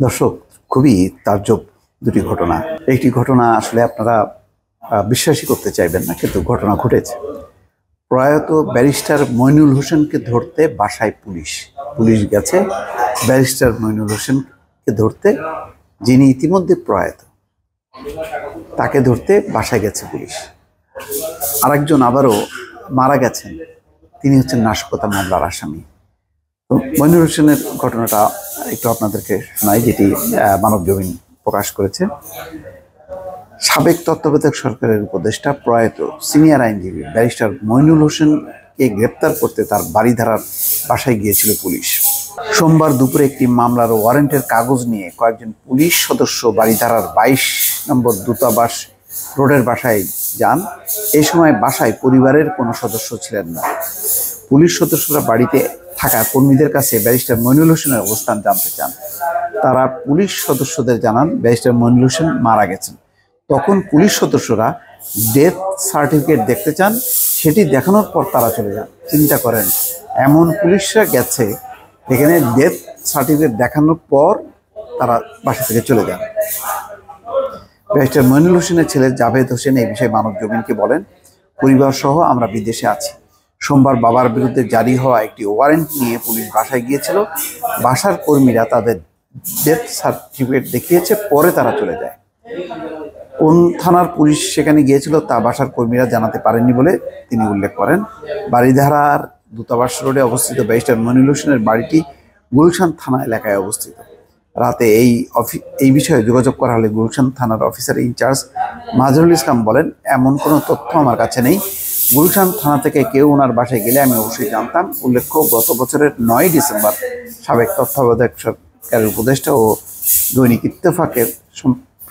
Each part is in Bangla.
দর্শক, খুবই তাজ্জব দুটি ঘটনা। একটি ঘটনা আসলে আপনারা বিশ্বাসই করতে চাইবেন না, কিন্তু ঘটনা ঘটেছে। প্রয়াত ব্যারিস্টার মইনুল হোসেনকে ধরতে বাসায় পুলিশ পুলিশ গেছে ব্যারিস্টার মইনুল হোসেনকে ধরতে, যিনি ইতিমধ্যে প্রয়াত, তাকে ধরতে বাসায় গেছে পুলিশ। আরেকজন আবারও মারা গেছেন, তিনি হচ্ছেন নাশকতা মামলার আসামি। মইনুল হোসেনের ঘটনাটা একটু আপনাদেরকে শোনাই, যেটি মানবজমিন প্রকাশ করেছে। সাবেক তত্ত্বাবধায়ক সরকারের উপদেষ্টা প্রয়াত সিনিয়র আইনজীবী ব্যারিস্টার মইনুল হোসেনকে গ্রেপ্তার করতে তার বাড়িধারার বাসায় গিয়েছিল পুলিশ। সোমবার দুপুরে একটি মামলার ওয়ারেন্টের কাগজ নিয়ে কয়েকজন পুলিশ সদস্য বাড়িধারার 22 নম্বর দূতাবাস রোডের বাসায় যান। এই সময় বাসায় পরিবারের কোনো সদস্য ছিলেন না। পুলিশ সদস্যরা বাড়িতে থাকা কর্মীদের কাছে ব্যারিস্টার মইনুল হোসেনের অবস্থান জানতে চান। তারা পুলিশ সদস্যদের জানান ব্যারিস্টার মইনুল হোসেন মারা গেছেন। তখন পুলিশ সদস্যরা ডেথ সার্টিফিকেট দেখতে চান, সেটি দেখানোর পর তারা চলে যান। চিন্তা করেন, এমন পুলিশরা গেছে এখানে, ডেথ সার্টিফিকেট দেখানোর পর তারা বাসা থেকে চলে যান। ব্যারিস্টার মইনুল হোসেনের ছেলে জাভেদ হোসেন এই বিষয়ে মানবজমিনকে বলেন, পরিবার সহ আমরা বিদেশে আছি। সোমবার বাবার বিরুদ্ধে জারি হওয়া একটি ওয়ারেন্ট নিয়ে পুলিশ বাসায় গিয়েছিল। বাসার কর্মীরা তাদের ডেথ সার্টিফিকেট দেখিয়েছে, পরে তারা চলে যায়। কোন থানার পুলিশ সেখানে গিয়েছিল তা বাসার কর্মীরা জানাতে পারেননি বলে তিনি উল্লেখ করেন। বাড়িধারার দূতাবাস রোডে অবস্থিত ব্যারিস্টার মইনুল হোসেনের বাড়িটি গুলশান থানা এলাকায় অবস্থিত। রাতে এই বিষয়ে যোগাযোগ করা হলে গুলশান থানার অফিসার ইনচার্জ মাজহারুল ইসলাম বলেন, এমন কোনো তথ্য আমার কাছে নেই। গুলশান থানা থেকে কেউ ওনার বাসায় গেলে আমি অবশ্যই জানতাম। উল্লেখ্য, গত বছরের 9 ডিসেম্বর সাবেক তত্ত্বাবধায়ক সরকারের উপদেষ্টা ও দৈনিক ইত্তেফাকের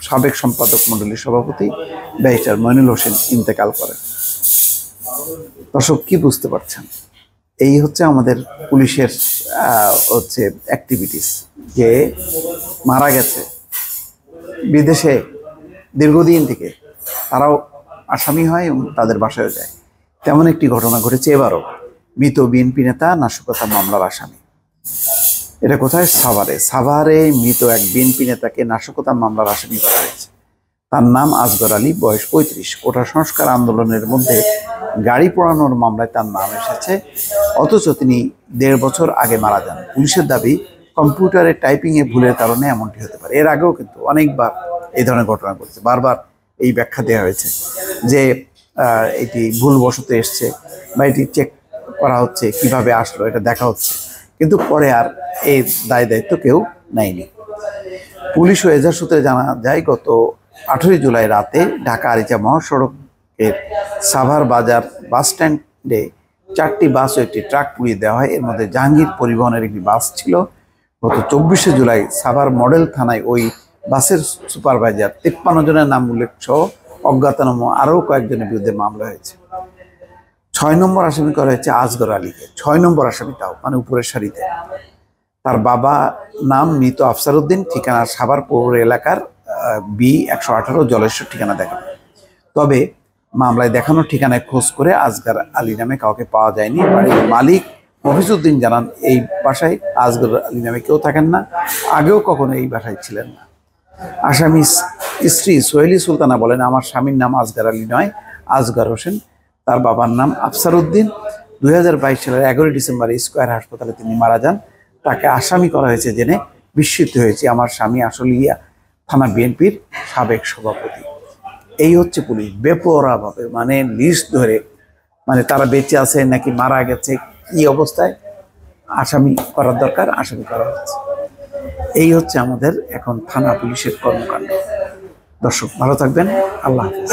সাবেক সম্পাদক মণ্ডলীর সভাপতি ব্যারিস্টার মইনুল হোসেন ইন্তেকাল করেন। দর্শক, কি বুঝতে পারছেন? এই হচ্ছে আমাদের পুলিশের অ্যাক্টিভিটিস, যে মারা গেছে বিদেশে দীর্ঘদিন থেকে, তারাও আসামি হয় এবং তাদের বাসায় যায়। তেমন একটি ঘটনা ঘটেছে এবারও। মৃত বিএনপি নেতা নাশকতা মামলার আসামি। এটা কোথায়? সাভারে মৃত এক বিএনপি নেতাকে নাশকতা মামলার আসামি করা হয়েছে। তার নাম আসগর আলী, বয়স 35। কোটা সংস্কার আন্দোলনের মধ্যে গাড়ি পোড়ানোর মামলায় তার নাম এসেছে, অথচ তিনি 1.5 বছর আগে মারা যান। পুলিশের দাবি, কম্পিউটারে টাইপিংয়ে ভুলের কারণে এমনটি হতে পারে। এর আগেও কিন্তু অনেকবার এই ধরনের ঘটনা ঘটেছে। বারবার এই ব্যাখ্যা দেওয়া হয়েছে যে এটি ভুলবশত এসছে বা এটি চেক করা হচ্ছে, কিভাবে আসলো এটা দেখা হচ্ছে, কিন্তু পরে আর এই দায়িত্ব কেউ নেয়নি। পুলিশ ও এজাহার সূত্রে জানা যায়, গত 18 জুলাই রাতে ঢাকা আরিচা মহাসড়কের সাভার বাজার বাস স্ট্যান্ডে 4টি বাস ও একটি ট্রাক পুড়িয়ে দেওয়া হয়। এর মধ্যে জাহাঙ্গীর পরিবহনের একটি বাস ছিল। গত 24 জুলাই সাভার মডেল থানায় ওই বাসের সুপারভাইজার 53 জনের নাম উল্লেখ সহ অজ্ঞাতনাম আরও কয়েকজনের বিরুদ্ধে মামলা হয়েছে। 6 নম্বর আসামি করা হয়েছে আসগর আলীকে। 6 নম্বর আসামি, তাও মানে উপরের সারিতে। তার বাবা নাম মৃত আফসার উদ্দিন, ঠিকানা সাভার পৌর এলাকার B118 জলেশ্বর ঠিকানা দেখেন। তবে মামলায় দেখানো ঠিকানায় খোঁজ করে আসগর আলী নামে কাউকে পাওয়া যায়নি। বাড়ির মালিক মফিজউদ্দিন জানান, এই বাসায় আসগর আলী নামে কেউ থাকেন না, আগেও কখনো এই বাসায় ছিলেন না। আসামি স্ত্রী সোহেলি সুলতানা বলেন, আমার স্বামীর নাম আসগর আলী নয়, আসগর হোসেন। তার বাবার নাম আফসার উদ্দিন। 2022 সালের 11 ডিসেম্বর স্কয়ার হাসপাতালে তিনি মারা যান। তাকে আসামি করা হয়েছে জেনে বিস্মিত হয়েছে। আমার স্বামী আশুলিয়া থানা বিএনপির সাবেক সভাপতি। এই হচ্ছে পুলিশ বেপরোয়াভাবে, মানে লিস্ট ধরে, মানে তারা বেঁচে আছে নাকি মারা গেছে, কি অবস্থায় আসামি করার দরকার, আসামি করা হচ্ছে। এই হচ্ছে আমাদের এখন থানা পুলিশের কর্মকাণ্ড। দর্শক, ভালো থাকবেন। আল্লাহ হাফেজ।